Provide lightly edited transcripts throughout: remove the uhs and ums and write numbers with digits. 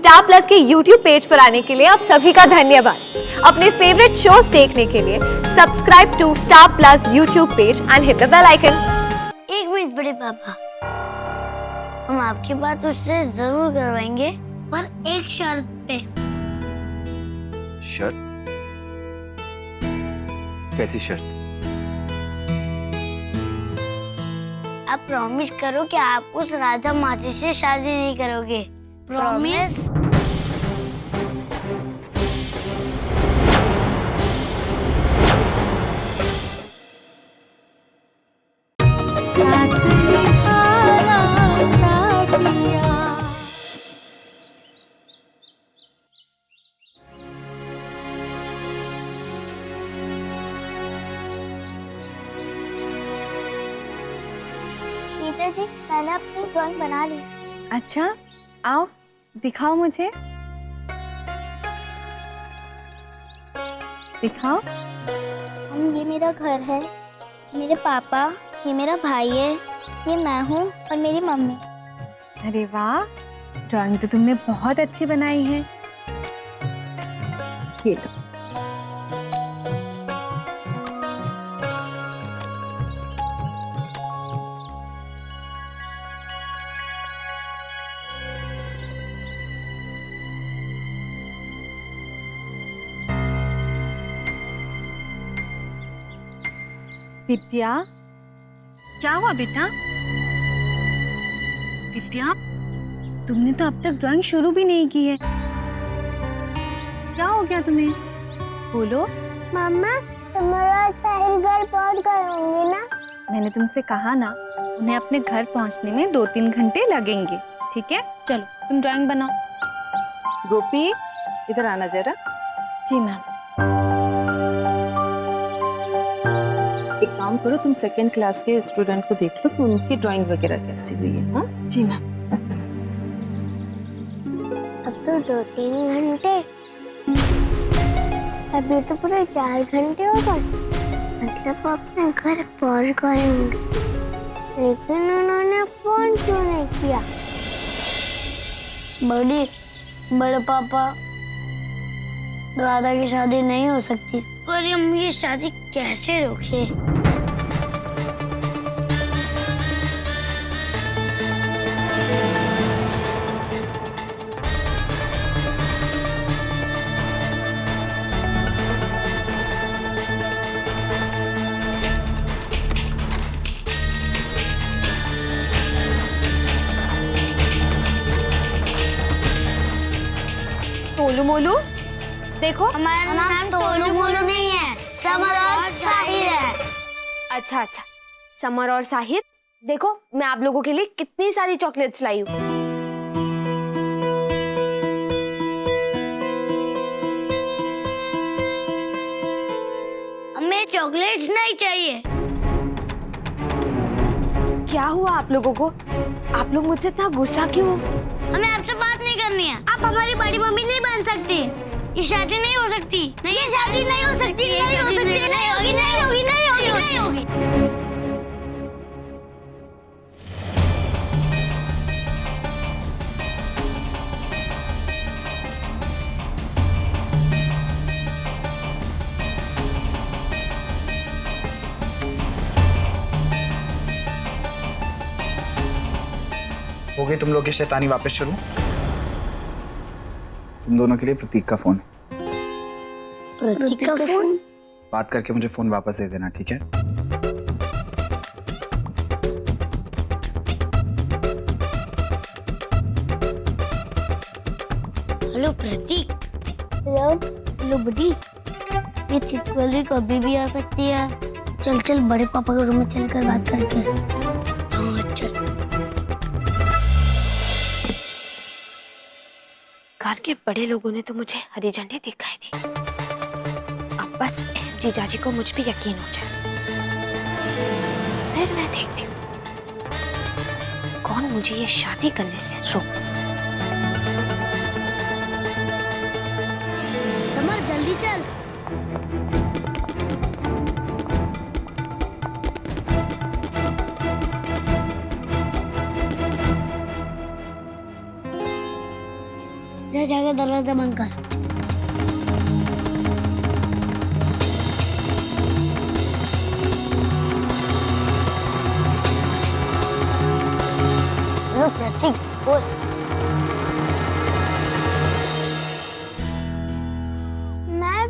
Star plus के YouTube page पर आने के लिए आप सभी का धन्यवाद। अपने फेवरेट शोज देखने के लिए subscribe to Star Plus YouTube page and hit the bell icon. एक मिनट बड़े पापा, हम आपकी बात उससे जरूर करवाएंगे, पर एक शर्त पे। शर्त? कैसी शर्त? आप प्रॉमिस करो कि आप उस राधा माची से शादी नहीं करोगे। प्रॉमिस? जी, मैंने अपनी ड्राइंग बना ली। अच्छा, आओ दिखाओ मुझे, दिखाओ। ये मेरा घर है, मेरे पापा, ये मेरा भाई है, ये मैं हूँ और मेरी मम्मी। अरे वाह, ड्राइंग तो तुमने बहुत अच्छी बनाई है। ये लो। विद्या, क्या हुआ बेटा? विद्या, तुमने तो अब तक ड्राइंग शुरू भी नहीं की है। क्या हो गया तुम्हें? बोलो। मम्मा, तुम्हारा साहिल घर पहुंच गए होंगे ना? मैंने तुमसे कहा ना, उन्हें अपने घर पहुंचने में 2-3 घंटे लगेंगे। ठीक है, चलो तुम ड्राइंग बनाओ। गोपी, इधर आना जरा। जी मैम। एक काम करो, तुम सेकंड क्लास के स्टूडेंट को देख लो कि उनकी ड्राइंग वगैरह कैसी हुई है। हाँ जी मैम। अब तो 2-3 घंटे, अभी तो पूरे 4 घंटे हो गए। मतलब वो अपने घर पहुंच गए होंगे, लेकिन उन्होंने फोन क्यों नहीं किया? बड़े पापा, राधा की शादी नहीं हो सकती, पर हम ये शादी कैसे रोके? टोलू मोलू, देखो हमारा नाम टोलू मोलू नहीं है, समर और साहिल है। अच्छा अच्छा, समर और साहिल, देखो मैं आप लोगों के लिए कितनी सारी चॉकलेट्स लाई हूँ। हमें चॉकलेट्स नहीं चाहिए। क्या हुआ आप लोगों को? आप लोग मुझसे इतना गुस्सा क्यों हो? हमें आपसे बात नहीं करनी है। आप हमारी बड़ी मम्मी नहीं बन सकती। ये शादी नहीं हो सकती। नहीं, ये शादी नहीं हो सकती, नहीं हो सकती, नहीं होगी, नहीं होगी, नहीं होगी, नहीं होगी। हो गई तुम लोग की शैतानी वापस शुरू? तुम दोनों के लिए प्रतीक का फोन। प्रतीक का फोन? बात करके मुझे फोन वापस दे देना, ठीक है? हेलो प्रतीक। हेलो बुड्ढी। ये चिटकली कभी भी आ सकती है। चल चल बड़े पापा के रूम में चलकर बात करके। हाँ चल। घर के बड़े लोगों ने तो मुझे हरी झंडी दिखाई थी, अब बस जीजाजी को मुझ पे यकीन हो जाए, फिर मैं देखती हूँ कौन मुझे ये शादी करने से रोकता। समर जल्दी चल। जा जाकर दरवाजा बंद कर। लो प्रतीक बोल। मैम,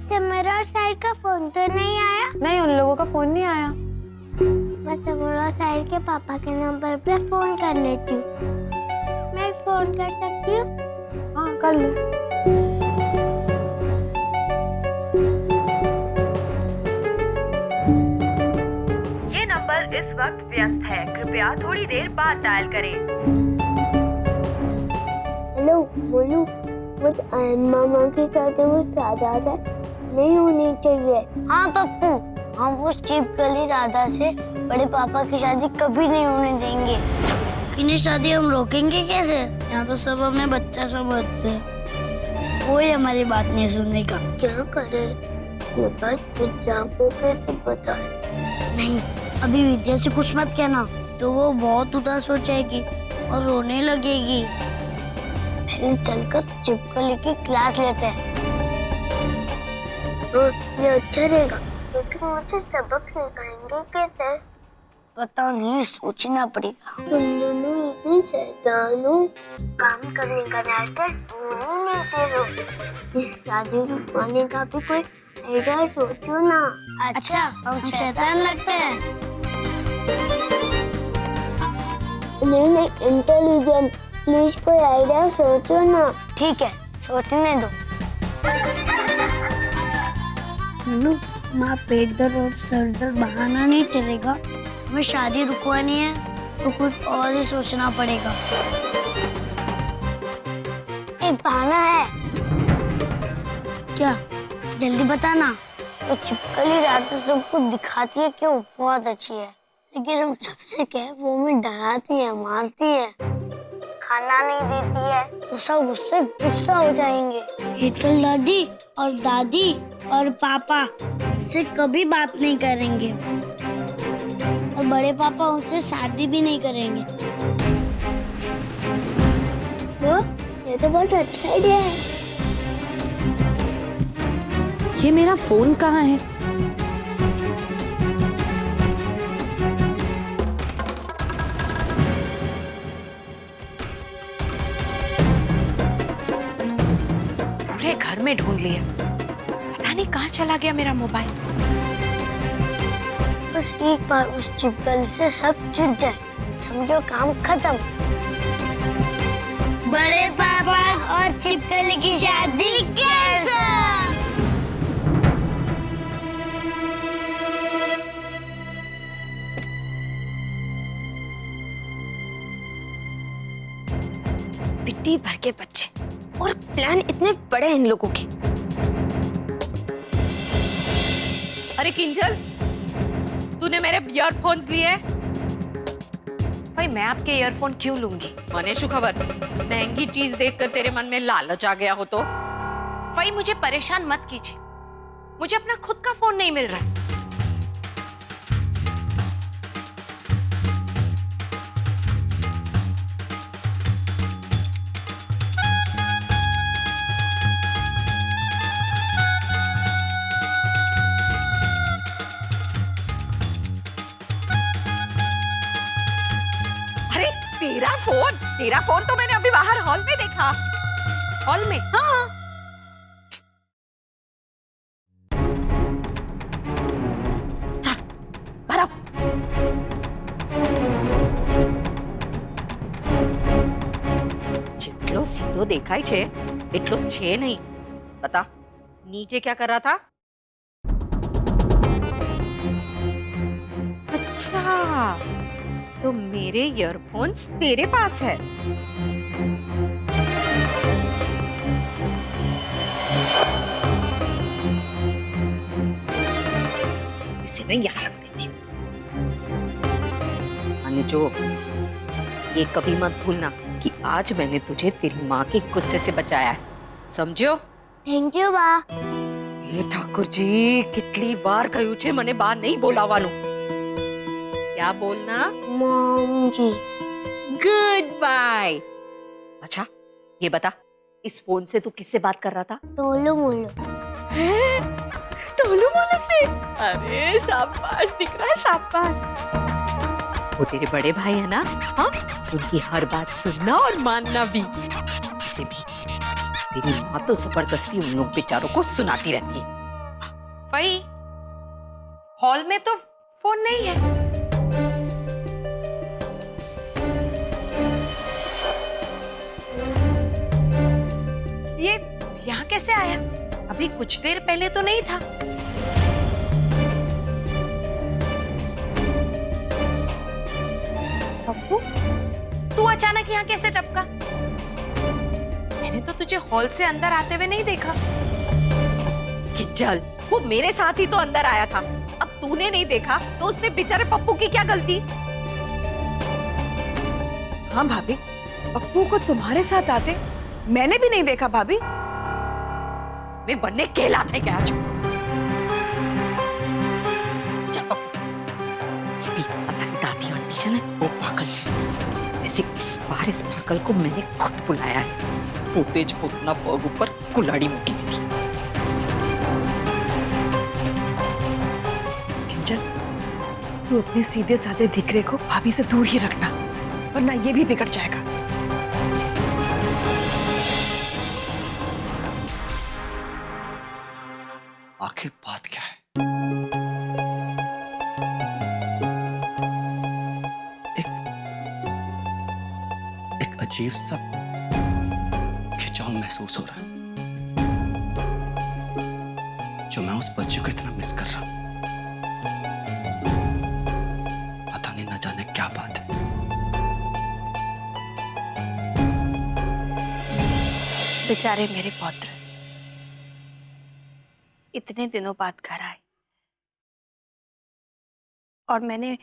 समरा साइड का फोन तो नहीं आया? नहीं, उन लोगों का फोन नहीं आया। मैं समरा साइड के पापा के नंबर पे फोन कर लेती हूँ। मैं फोन कर सकती हूँ? हाँ, कर लो। ये नंबर इस वक्त व्यस्त है, कृपया थोड़ी देर बाद डायल करें। हेलो बोलू, मुझे मामा की शादी वो राधा से नहीं होनी चाहिए। हाँ पप्पू, हम उस चिपकली राधा से बड़े पापा की शादी कभी नहीं होने देंगे। किन्हीं शादी हम रोकेंगे कैसे? यहाँ तो सब हमें बच्चा समझते हैं, कोई हमारी बात नहीं सुनने का। क्या करे? ये बात विद्या को कैसे बताए? नहीं, अभी विद्या से कुछ मत कहना, तो वो बहुत उदास हो जाएगी और रोने लगेगी। पहले चलकर चिपकली की क्लास लेते हैं। ये अच्छा रहेगा, लेकिन मुझे सबक सिखाएंगे कैसे? पता नहीं, सोचना पड़ेगा। तुम दोनों इतनी शैतान हो, काम करने का रास्ता ढूंढ नहीं दे रहे। शादी रुकवाने का भी कोई आइडिया सोचो ना। अच्छा, हम शैतान लगते हैं? नहीं, इंटेलिजेंट, प्लीज कोई आइडिया सोचो ना। ठीक है, सोचने दो। माँ, पेट दर्द और सर दर्द बहाना नहीं चलेगा। हमें शादी रुकवानी है तो कुछ और ही सोचना पड़ेगा। एक बहाना है। क्या? जल्दी बताना। तो चिपकली रात सबको दिखाती है कि वो बहुत अच्छी है, लेकिन हम सबसे कहे वो हमें डराती है, मारती है, खाना नहीं देती है, तो सब उससे गुस्सा हो जाएंगे। हिटल दादी और दादी और पापा से कभी बात नहीं करेंगे और बड़े पापा उनसे शादी भी नहीं करेंगे। तो ये तो बहुत अच्छा आइडिया है। ये मेरा फोन कहाँ है? पूरे घर में ढूंढ लिया, पता नहीं कहाँ चला गया मेरा मोबाइल। बस एक बार उस चिपकली से सब चिढ़ जाए, समझो काम खत्म। बड़े पापा और चिपकली की शादी कैंसिल। पिट्टी भर के बच्चे और प्लान इतने बड़े इन लोगों के। अरे किंजल, तूने मेरे ईयरफोन्स लिए? भाई मैं आपके ईयरफोन क्यों लूंगी? मने शु खबर, महंगी चीज देखकर तेरे मन में लालच आ गया हो तो? भाई मुझे परेशान मत कीजिए, मुझे अपना खुद का फोन नहीं मिल रहा। अरे तेरा फोन तो मैंने अभी बाहर हॉल में देखा। हॉल में? हाँ। चल भरो। જેટલો સીધો દેખાય છે એટલો છે નહીં। બતા, नीचे क्या कर रहा था? अच्छा, तो मेरे ईयरफोन्स तेरे पास है। इसे मैं यहाँ रख देती हूँ। जो ये कभी मत भूलना कि आज मैंने तुझे तेरी माँ के गुस्से से बचाया है, समझो? थैंक यू बा। हे ठाकुर जी, कितनी बार कहूं छे मने बार नहीं बोलावानु। क्या बोलना? मॉम जी। Goodbye. अच्छा, ये बता, इस फोन से तू किससे बात कर रहा था? टोलू मोलू। टोलू मोलू से? अरे शाबाश, दिख रहा है, शाबाश। वो तेरे बड़े भाई है ना, हाँ? उनकी हर बात सुनना और मानना भी। वैसे भी तेरी माँ तो जबरदस्ती उन लोग बेचारों को सुनाती रहती है। वही, हॉल में तो फोन नहीं है। ये यहाँ कैसे आया? अभी कुछ देर पहले तो नहीं था। पप्पू, तू अचानक यहाँ कैसे टपका? मैंने तो तुझे हॉल से अंदर आते हुए नहीं देखा। किंजल, वो मेरे साथ ही तो अंदर आया था। अब तूने नहीं देखा तो उसमें बेचारे पप्पू की क्या गलती? हाँ भाभी, पप्पू को तुम्हारे साथ आते मैंने भी नहीं देखा भाभी। वे बनने केला थे क्या आज? चल पप्पू, इसकी पता नहीं दादी आंटी जन है वो पागल है। वैसे इस बार इस पागल को मैंने खुद बुलाया है। वो तेज पोतना पग ऊपर कुल्हाड़ी मुकी थी। किंजल, तू अपने सीधे साधे दिखरे को भाभी से दूर ही रखना, वरना ये भी बिगड़ जाएगा। आखिर बात क्या है? एक अजीब सा खिंचाव महसूस हो रहा है, जो मैं उस बच्चे को इतना मिस कर रहा हूं। पता नहीं, न जाने क्या बात है। बेचारे मेरे पौत्र इतने दिनों बाद घर आए और मैंने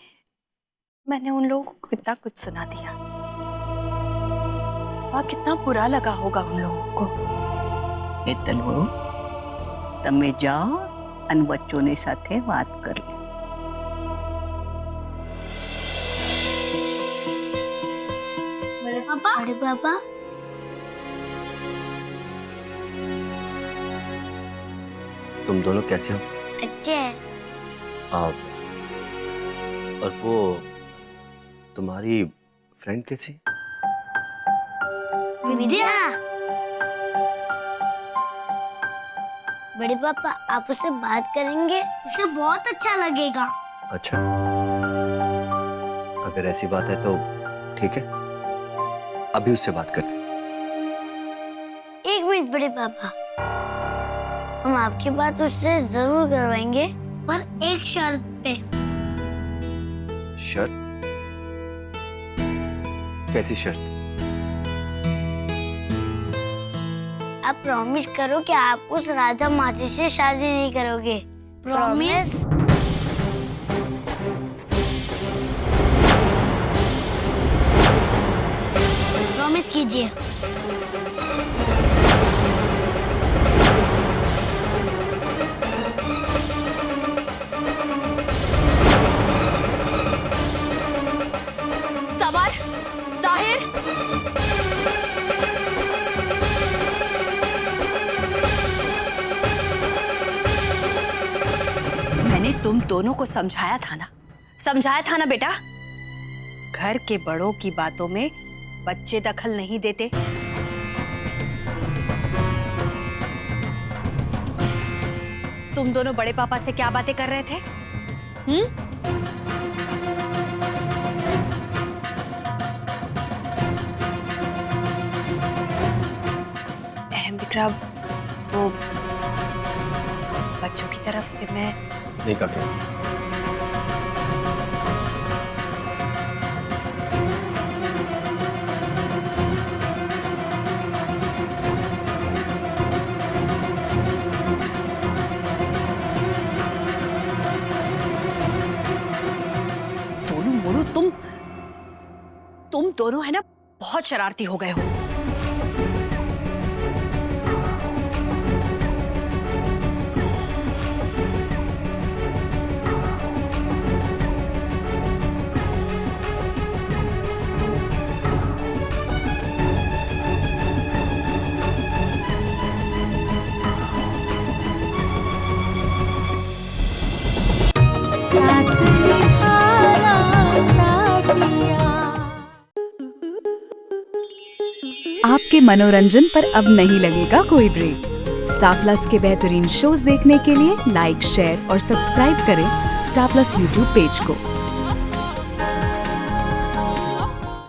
उन लोगों को कितना कुछ सुना दिया। और कितना बुरा लगा होगा उन लोगों को। तलवो तमे जाओ अन बच्चों ने साथे बात कर ले। बड़े पापा, बड़े पापा, तुम दोनों कैसे हो? अच्छे हैं। आप और वो तुम्हारी फ्रेंड कैसी? विद्या। बड़े पापा, आप उससे बात करेंगे, उसे बहुत अच्छा लगेगा। अच्छा, अगर ऐसी बात है तो ठीक है, अभी उससे बात करते हैं। एक मिनट बड़े पापा, हम आपकी बात उससे जरूर करवाएंगे, पर एक शर्त पे। शर्त? कैसी शर्त? आप प्रॉमिस करो कि आप उस राधा माची से शादी नहीं करोगे। प्रॉमिस? प्रॉमिस कीजिए। सवार, जाहिर, मैंने तुम दोनों को समझाया था ना बेटा। घर के बड़ों की बातों में बच्चे दखल नहीं देते। तुम दोनों बड़े पापा से क्या बातें कर रहे थे? अहम विक्रम, वो बच्चों की तरफ से मैं नहीं काके, दोनों मोनू, तुम दोनों है ना, बहुत शरारती हो गए हो। आपके मनोरंजन पर अब नहीं लगेगा कोई ब्रेक। स्टार प्लस के बेहतरीन शोज देखने के लिए लाइक, शेयर और सब्सक्राइब करें स्टार प्लस यूट्यूब पेज को।